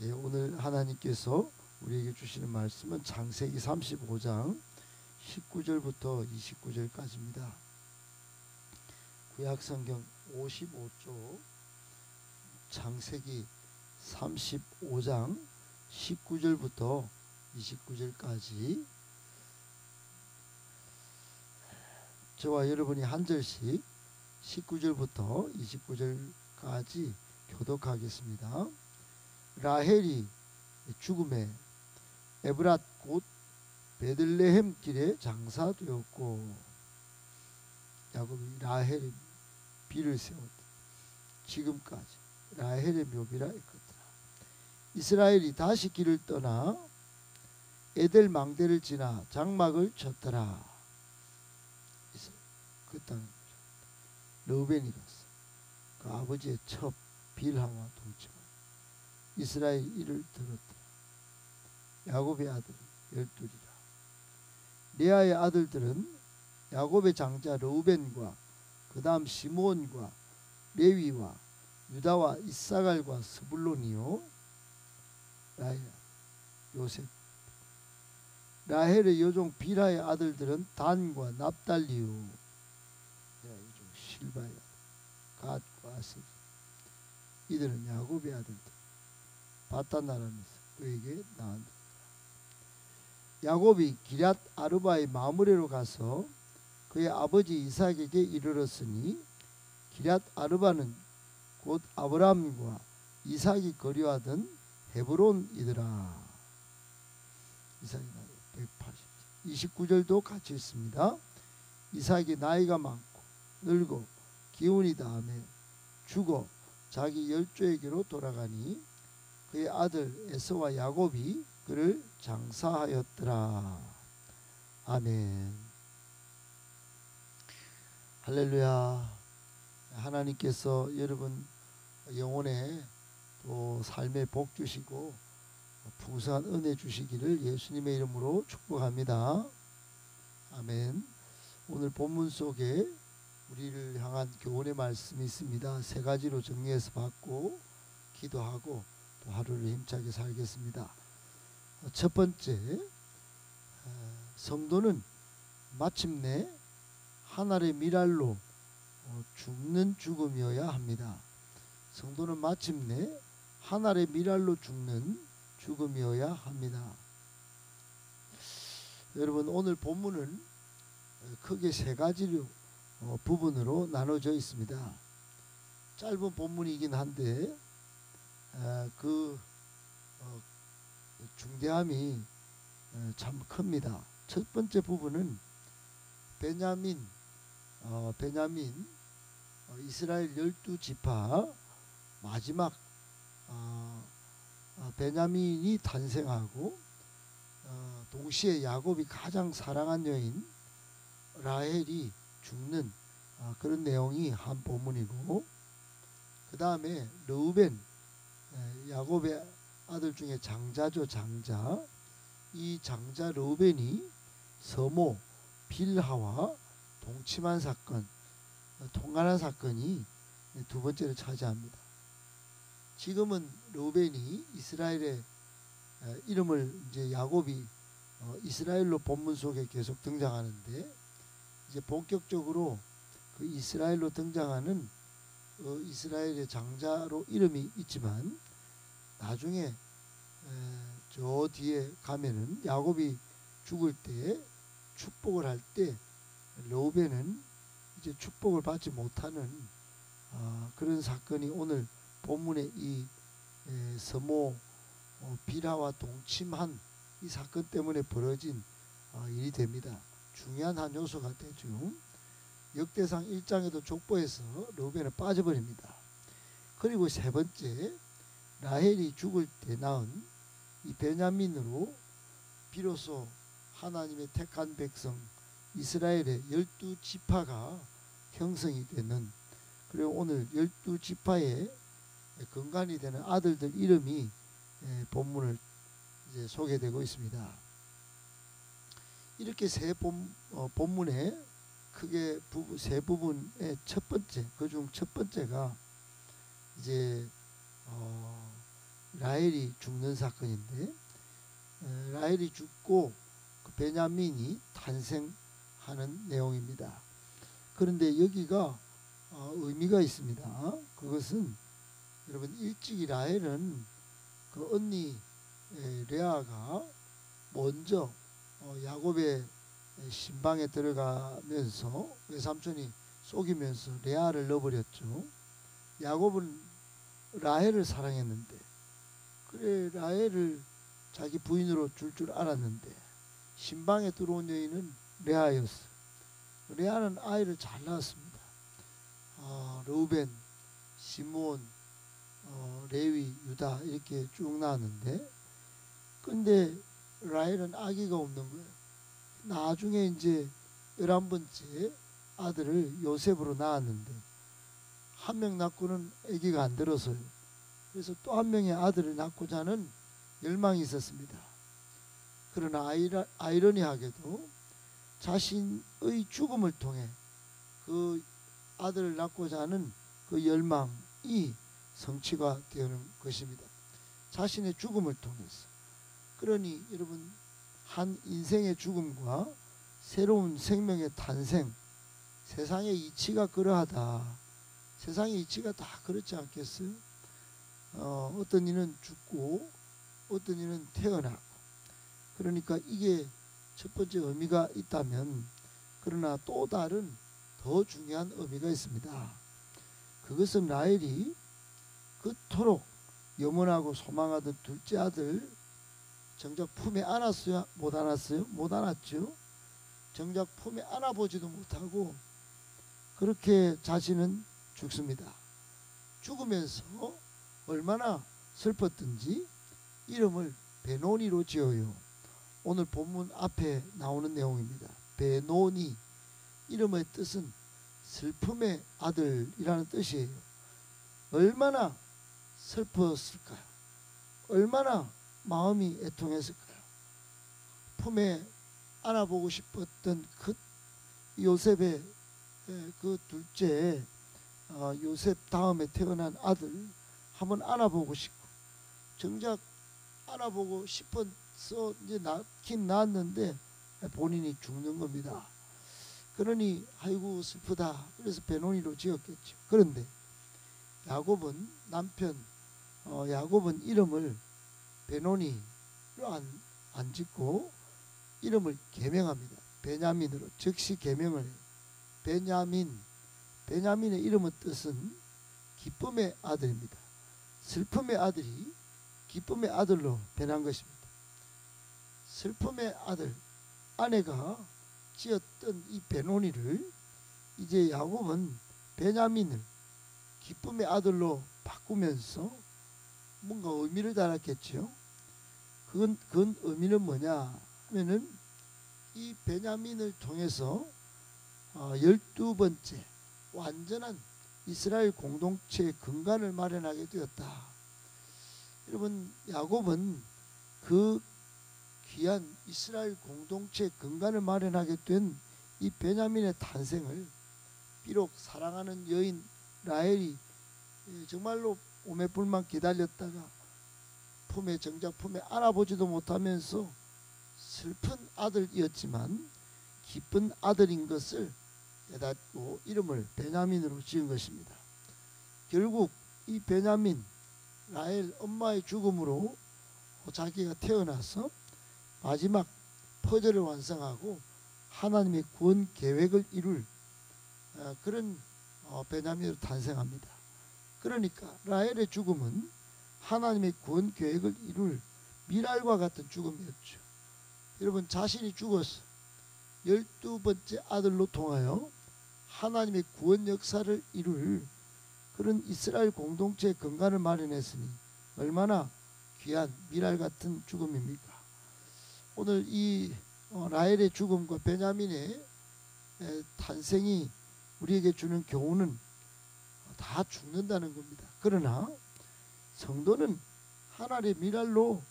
예, 오늘 하나님께서 우리에게 주시는 말씀은 창세기 35장 19절부터 29절까지입니다. 구약성경 55쪽 창세기 35장 19절부터 29절까지 저와 여러분이 한 절씩 19절부터 29절까지 교독하겠습니다. 라헬이 죽음에 에브랏 곧 베들레헴 길에 장사되었고, 야곱이 라헬의 비를 세웠다. 지금까지 라헬의 묘비라 했거든. 이스라엘이 다시 길을 떠나 에델 망대를 지나 장막을 쳤더라. 그 땅에 르우벤이 갔어. 그 아버지의 첩 빌하와 동침하여 이스라엘 이를 들었더라. 야곱의 아들은 12이라. 레아의 아들들은 야곱의 장자 르우벤과 그 다음 시므온과 레위와 유다와 이사갈과 스불론이요. 라헬, 요셉. 라헬의 여종 빌하의 아들들은 단과 납달리요. 실바야, 갓과 아스. 이들은 야곱의 아들들. 바탄 나라면서 그에게 낳았다. 야곱이 기럇 아르바의 마므레로 가서 그의 아버지 이삭에게 이르렀으니, 기럇 아르바는 곧 아브라함과 이삭이 거류하던 헤브론이더라. 이삭이 나이 180. 29절도 같이 있습니다. 이삭이 나이가 많고 늙어 기운이 다음에 죽어 자기 열조에게로 돌아가니 그의 아들 에서와 야곱이 그를 장사하였더라. 아멘. 할렐루야. 하나님께서 여러분 영혼에 또 삶에 복 주시고 풍성한 은혜 주시기를 예수님의 이름으로 축복합니다. 아멘. 오늘 본문 속에 우리를 향한 교훈의 말씀이 있습니다. 세 가지로 정리해서 받고 기도하고 또 하루를 힘차게 살겠습니다. 첫 번째, 성도는 마침내 하늘의 미랄로 죽는 죽음이어야 합니다. 성도는 마침내 하늘의 미랄로 죽는 죽음이어야 합니다. 여러분, 오늘 본문은 크게 세 가지로 부분으로 나눠져 있습니다. 짧은 본문이긴 한데 그 중대함이 참 큽니다. 첫 번째 부분은 베냐민 이스라엘 12지파 마지막 베냐민이 탄생하고 동시에 야곱이 가장 사랑한 여인 라헬이 죽는 그런 내용이 한 본문이고, 그 다음에 르우벤, 야곱의 아들 중에 장자죠. 장자. 이 장자 르우벤이 서모 빌하와 동침한 사건, 통관한 사건이 두 번째를 차지합니다. 지금은 르우벤이 이스라엘의 이름을 이제 야곱이 이스라엘로 본문 속에 계속 등장하는데, 이제 본격적으로 그 이스라엘로 등장하는 이스라엘의 장자로 이름이 있지만, 나중에 저 뒤에 가면은 야곱이 죽을 때 축복을 할 때 르우벤은 이제 축복을 받지 못하는 그런 사건이 오늘 본문의 이 서모 빌하와 동침한 이 사건 때문에 벌어진 일이 됩니다. 중요한 한 요소가 되죠. 역대상 1장에도 족보에서 르우벤은 빠져버립니다. 그리고 세 번째, 라헬이 죽을 때 낳은 이 베냐민으로 비로소 하나님의 택한 백성 이스라엘의 12지파가 형성이 되는, 그리고 오늘 12지파의 근간이 되는 아들들 이름이 본문을 이제 소개되고 있습니다. 이렇게 본문에 크게 세 부분의 첫 번째, 그중 첫 번째가 이제 라헬이 죽는 사건인데, 라헬이 죽고 그 베냐민이 탄생하는 내용입니다. 그런데 여기가 의미가 있습니다. 그것은 여러분, 일찍이 라헬은 그 언니 레아가 먼저 야곱의 신방에 들어가면서 외삼촌이 속이면서 레아를 넣어버렸죠. 야곱은 라헬을 사랑했는데, 그래 라헬을 자기 부인으로 줄 알았는데 신방에 들어온 여인은 레아였어요. 레아는 아이를 잘 낳았습니다. 르우벤, 시므온, 레위, 유다 이렇게 쭉 낳았는데, 근데 라헬은 아기가 없는 거예요. 나중에 이제 11번째 아들을 요셉으로 낳았는데 한 명 낳고는 아기가 안 들어서요. 그래서 또 한 명의 아들을 낳고자 하는 열망이 있었습니다. 그러나 아이러니하게도 자신의 죽음을 통해 그 아들을 낳고자 하는 그 열망이 성취가 되는 것입니다. 자신의 죽음을 통해서. 그러니 여러분, 한 인생의 죽음과 새로운 생명의 탄생, 세상의 이치가 그러하다. 세상의 이치가 다 그렇지 않겠어요? 어떤 이는 죽고 어떤 이는 태어나고. 그러니까 이게 첫 번째 의미가 있다면, 그러나 또 다른 더 중요한 의미가 있습니다. 그것은 라헬이 그토록 염원하고 소망하던 둘째 아들 정작 품에 안았어요? 못 안았어요? 못 안았죠. 정작 품에 안아보지도 못하고 그렇게 자신은 죽습니다. 죽으면서 얼마나 슬펐든지 이름을 베노니로 지어요. 오늘 본문 앞에 나오는 내용입니다. 베노니, 이름의 뜻은 슬픔의 아들이라는 뜻이에요. 얼마나 슬펐을까요? 얼마나 마음이 애통했을까요? 품에 안아보고 싶었던 그 요셉의 그 둘째 요셉 다음에 태어난 아들 한번 안아보고 싶고, 정작 안아보고 싶어서 이제 낳긴 낳았는데 본인이 죽는 겁니다. 그러니 아이고 슬프다. 그래서 베노니로 지었겠죠. 그런데 야곱은 남편 야곱은 이름을 베노니로 안 짓고 이름을 개명합니다. 베냐민으로 즉시 개명을 해요. 베냐민의 이름의 뜻은 기쁨의 아들입니다. 슬픔의 아들이 기쁨의 아들로 변한 것입니다. 슬픔의 아들, 아내가 지었던 이 베노니를 이제 야곱은 베냐민을 기쁨의 아들로 바꾸면서 뭔가 의미를 달았겠죠. 그건 의미는 뭐냐 하면은 이 베냐민을 통해서 12번째 완전한 이스라엘 공동체의 근간을 마련하게 되었다. 여러분, 야곱은 그 귀한 이스라엘 공동체의 근간을 마련하게 된 이 베냐민의 탄생을 비록 사랑하는 여인 라헬이 정말로 오매불만 기다렸다가 정작 품에 안아보지도 못하면서 슬픈 아들이었지만 기쁜 아들인 것을 깨닫고 이름을 베냐민으로 지은 것입니다. 결국 이 베냐민, 라헬 엄마의 죽음으로 자기가 태어나서 마지막 퍼즐을 완성하고 하나님의 구원 계획을 이룰 그런 베냐민으로 탄생합니다. 그러니까 라헬의 죽음은 하나님의 구원 계획을 이룰 미랄과 같은 죽음이었죠. 여러분, 자신이 죽어서 12번째 아들로 통하여 하나님의 구원 역사를 이룰 그런 이스라엘 공동체의 근간을 마련했으니 얼마나 귀한 미랄 같은 죽음입니까? 오늘 이 라헬의 죽음과 베냐민의 탄생이 우리에게 주는 교훈은 다 죽는다는 겁니다. 그러나 성도는 하나님의 미랄로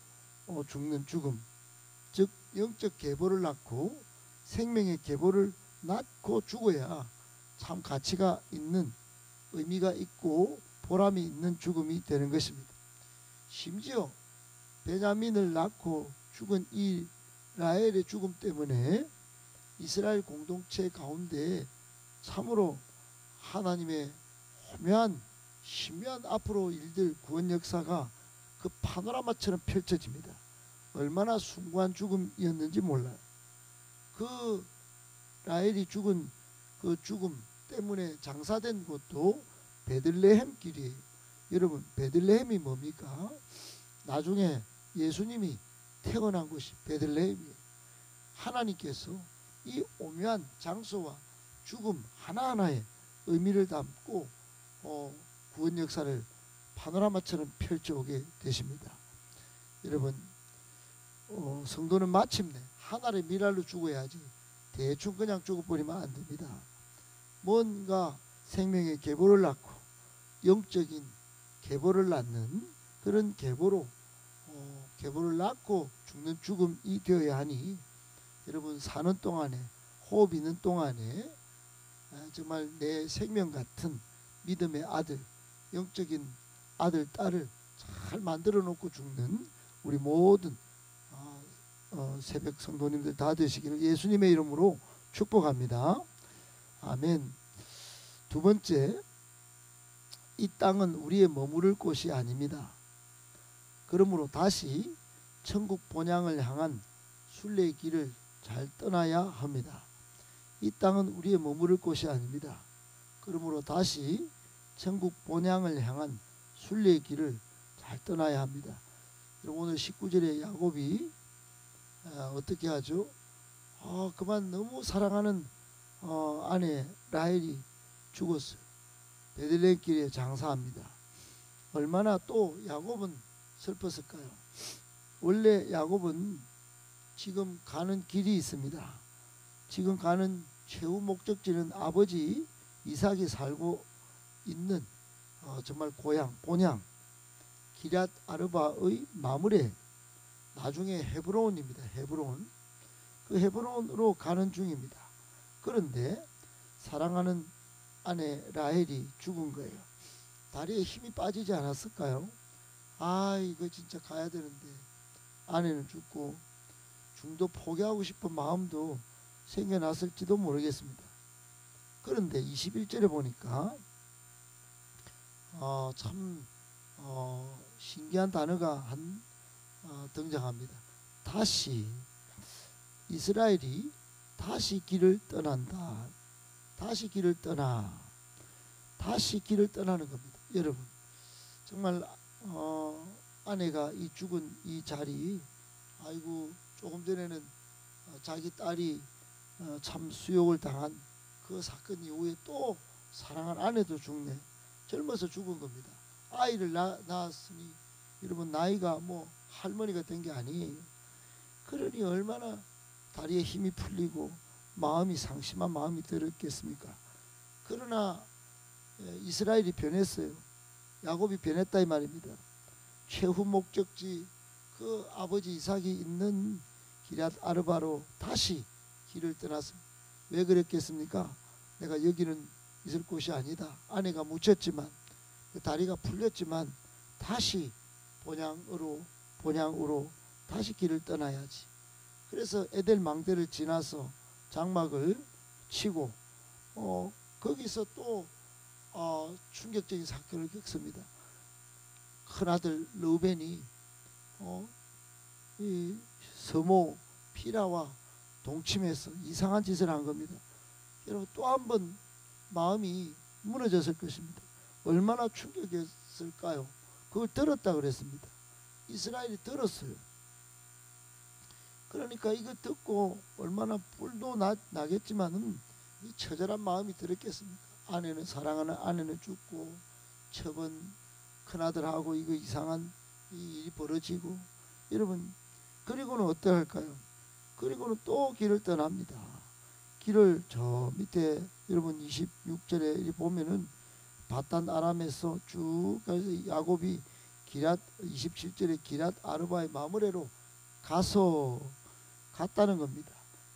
죽는 죽음, 즉 영적 계보를 낳고 생명의 계보를 낳고 죽어야 참 가치가 있는, 의미가 있고 보람이 있는 죽음이 되는 것입니다. 심지어 베냐민을 낳고 죽은 이 라헬의 죽음 때문에 이스라엘 공동체 가운데 참으로 하나님의 호묘한 신묘한 앞으로 일들 구원 역사가 그 파노라마처럼 펼쳐집니다. 얼마나 숭고한 죽음이었는지 몰라요. 그 라헬이 죽은 그 죽음 때문에 장사된 곳도 베들레헴 길이에요. 여러분, 베들레헴이 뭡니까? 나중에 예수님이 태어난 곳이 베들레헴이에요. 하나님께서 이 오묘한 장소와 죽음 하나하나에 의미를 담고 구원 역사를 파노라마처럼 펼쳐오게 되십니다. 여러분, 성도는 마침내 하나의 미랄로 죽어야지 대충 그냥 죽어버리면 안 됩니다. 뭔가 생명의 계보를 낳고 영적인 계보를 낳는 그런 계보로 계보를 낳고 죽는 죽음이 되어야 하니, 여러분 사는 동안에, 호흡 있는 동안에 정말 내 생명 같은 믿음의 아들, 영적인 아들, 딸을 잘 만들어 놓고 죽는 우리 모든 새벽 성도님들 다 되시기를 예수님의 이름으로 축복합니다. 아멘. 두 번째, 이 땅은 우리의 머무를 곳이 아닙니다. 그러므로 다시 천국 본향을 향한 순례의 길을 잘 떠나야 합니다. 이 땅은 우리의 머무를 곳이 아닙니다. 그러므로 다시 천국 본향을 향한 순례의 길을 잘 떠나야 합니다. 여러분, 오늘 19절에 야곱이 어떻게 하죠? 그만 너무 사랑하는 아내 라헬이 죽었어요. 베들레헴 길에 장사합니다. 얼마나 또 야곱은 슬펐을까요? 원래 야곱은 지금 가는 길이 있습니다. 지금 가는 최후 목적지는 아버지 이삭이 살고 있는 정말 고향, 본향 기럇 아르바의 마물에, 나중에 헤브론입니다. 헤브론. 그 헤브론으로 가는 중입니다. 그런데 사랑하는 아내 라헬이 죽은 거예요. 다리에 힘이 빠지지 않았을까요? 이거 진짜 가야 되는데 아내는 죽고 중도 포기하고 싶은 마음도 생겨났을지도 모르겠습니다. 그런데 21절에 보니까 참 신기한 단어가 등장합니다. 다시, 이스라엘이 다시 길을 떠난다. 다시 길을 떠나. 다시 길을 떠나는 겁니다. 여러분, 정말 아내가 이 죽은 이 자리, 아이고 조금 전에는 자기 딸이 참 수욕을 당한 그 사건 이후에 또 사랑한 아내도 죽네. 젊어서 죽은 겁니다. 아이를 낳았으니 여러분, 나이가 뭐 할머니가 된 게 아니에요. 그러니 얼마나 다리에 힘이 풀리고 마음이 상심한 마음이 들었겠습니까? 그러나 이스라엘이 변했어요. 야곱이 변했다 이 말입니다. 최후 목적지 그 아버지 이삭이 있는 기럇 아르바로 다시 길을 떠났습니다. 왜 그랬겠습니까? 내가 여기는 있을 곳이 아니다. 아내가 묻혔지만, 다리가 풀렸지만 다시 본향으로 다시 길을 떠나야지. 그래서 에델 망대를 지나서 장막을 치고 거기서 또 충격적인 사건을 겪습니다. 큰아들 르우벤이 이 서모 피라와 동침해서 이상한 짓을 한 겁니다. 여러분, 또 한 번 마음이 무너졌을 것입니다. 얼마나 충격이었을까요? 그걸 들었다 그랬습니다. 이스라엘이 들었어요. 그러니까 이거 듣고 얼마나 뿔도 나겠지만은 이 처절한 마음이 들었겠습니까? 아내는, 사랑하는 아내는 죽고 처번 큰아들하고 이거 이상한 이 일이 벌어지고, 여러분, 그리고는 어떡할까요? 그리고는 또 길을 떠납니다. 길을 저 밑에 여러분 26절에 보면은 바단 아람에서 쭉 가서 야곱이 27절에 기럇 아르바의 마므레로 갔다는 겁니다.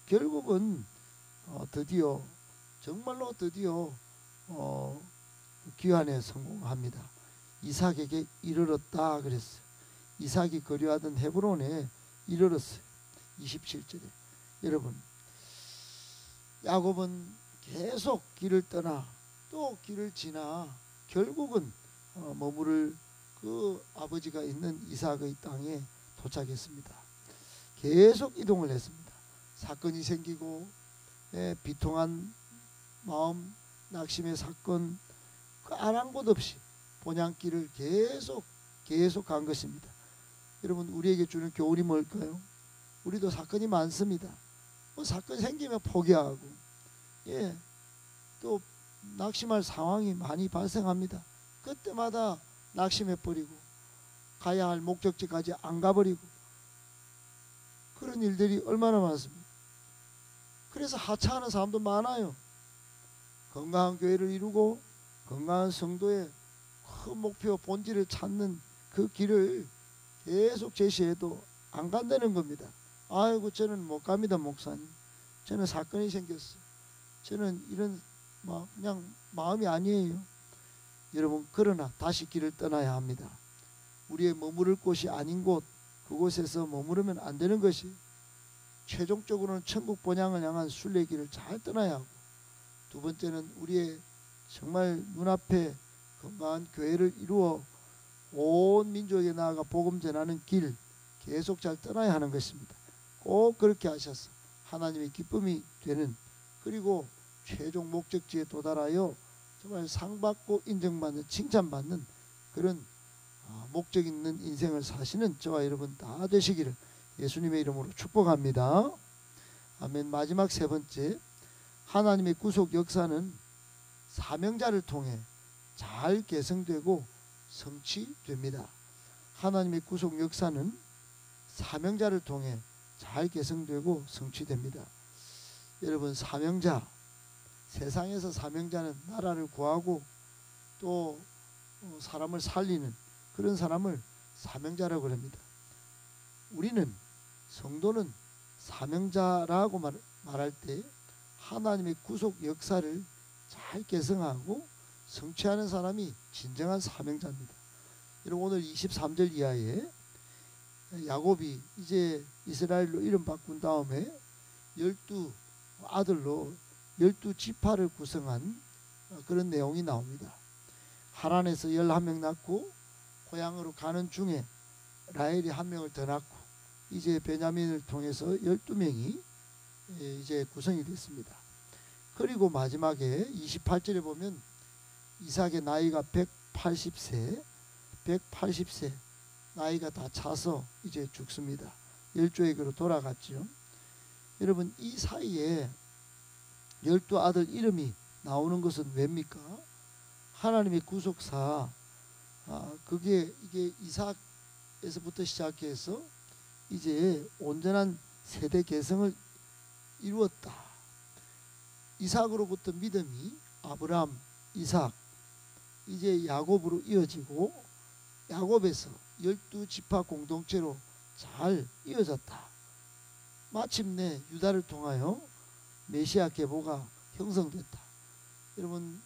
결국은 드디어, 정말로 드디어 귀환에 성공합니다. 이삭에게 이르렀다 그랬어요. 이삭이 거류하던 헤브론에 이르렀어요. 27절에 여러분, 야곱은 계속 길을 떠나 또 길을 지나 결국은 머무를 그 아버지가 있는 이삭의 땅에 도착했습니다. 계속 이동을 했습니다. 사건이 생기고 비통한 마음, 낙심의 사건, 그 아랑곳 없이 본향길을 계속 간 것입니다. 여러분, 우리에게 주는 교훈이 뭘까요? 우리도 사건이 많습니다. 뭐 사건 생기면 포기하고, 또 낙심할 상황이 많이 발생합니다. 그때마다 낙심해버리고 가야 할 목적지까지 안 가버리고, 그런 일들이 얼마나 많습니까? 그래서 하차하는 사람도 많아요. 건강한 교회를 이루고 건강한 성도의 큰 목표 본질을 찾는 그 길을 계속 제시해도 안 간다는 겁니다. 아이고, 저는 못 갑니다, 목사님. 저는 사건이 생겼어요. 저는 이런 그냥 마음이 아니에요. 여러분, 그러나 다시 길을 떠나야 합니다. 우리의 머무를 곳이 아닌 곳, 그곳에서 머무르면 안 되는 것이, 최종적으로는 천국 본향을 향한 순례길을 잘 떠나야 하고, 두 번째는 우리의 정말 눈앞에 건강한 교회를 이루어 온 민족에 나아가 복음 전하는 길 계속 잘 떠나야 하는 것입니다. 꼭 그렇게 하셔서 하나님의 기쁨이 되는, 그리고 최종 목적지에 도달하여 정말 상받고 인정받는, 칭찬받는 그런 목적 있는 인생을 사시는 저와 여러분 다 되시기를 예수님의 이름으로 축복합니다. 아멘. 마지막 세 번째, 하나님의 구속 역사는 사명자를 통해 잘 개성되고 성취됩니다. 하나님의 구속 역사는 사명자를 통해 잘 개성되고 성취됩니다. 여러분, 사명자, 세상에서 사명자는 나라를 구하고 또 사람을 살리는 그런 사람을 사명자라고 합니다. 우리는, 성도는 사명자라고 말할 때 하나님의 구속 역사를 잘 개성하고 성취하는 사람이 진정한 사명자입니다. 여러분, 오늘 23절 이하에 야곱이 이제 이스라엘로 이름 바꾼 다음에 12 아들로 12지파를 구성한 그런 내용이 나옵니다. 하란에서 11명 낳고 고향으로 가는 중에 라헬이 한 명을 더 낳고 이제 베냐민을 통해서 12명이 이제 구성이 됐습니다. 그리고 마지막에 28절에 보면 이삭의 나이가 180세 나이가 다 차서 이제 죽습니다. 열조에게로 돌아갔죠. 여러분, 이 사이에 12아들 이름이 나오는 것은 왜입니까? 하나님의 구속사, 이게 이삭에서부터 시작해서 이제 온전한 세대 개성을 이루었다. 이삭으로부터 믿음이 아브라함, 이삭, 이제 야곱으로 이어지고 야곱에서 12지파 공동체로 잘 이어졌다. 마침내 유다를 통하여 메시아 계보가 형성됐다. 여러분,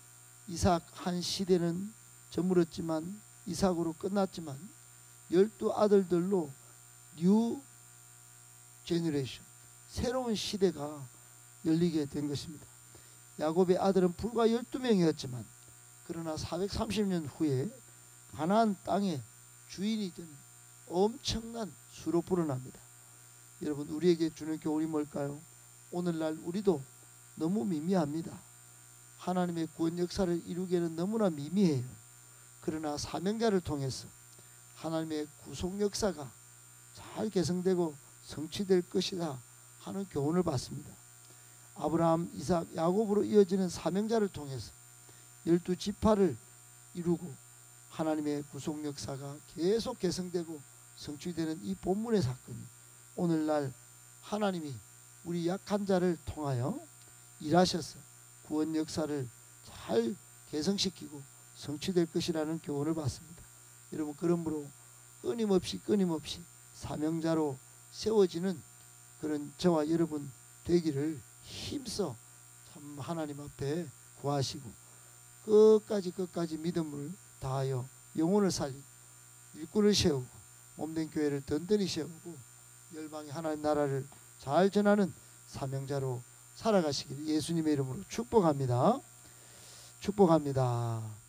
이삭 한 시대는 저물었지만, 이삭으로 끝났지만 12아들들로 뉴 제너레이션, 새로운 시대가 열리게 된 것입니다. 야곱의 아들은 불과 12명이었지만 그러나 430년 후에 가나안 땅의 주인이 되는 엄청난 수로 불어납니다. 여러분, 우리에게 주는 교훈이 뭘까요? 오늘날 우리도 너무 미미합니다. 하나님의 구원 역사를 이루기에는 너무나 미미해요. 그러나 사명자를 통해서 하나님의 구속 역사가 잘 개성되고 성취될 것이다 하는 교훈을 받습니다. 아브라함, 이삭, 야곱으로 이어지는 사명자를 통해서 12지파를 이루고 하나님의 구속 역사가 계속 개성되고 성취되는 이 본문의 사건이 오늘날 하나님이 우리 약한 자를 통하여 일하셔서 구원 역사를 잘 개성시키고 성취될 것이라는 교훈을 받습니다. 여러분, 그러므로 끊임없이 사명자로 세워지는 그런 저와 여러분 되기를 힘써 참 하나님 앞에 구하시고 끝까지 믿음을 다하여 영혼을 살리고 일꾼을 세우고 몸된 교회를 든든히 세우고 열방의 하나님 나라를 잘 전하는 사명자로 살아가시기를 예수님의 이름으로 축복합니다. 축복합니다.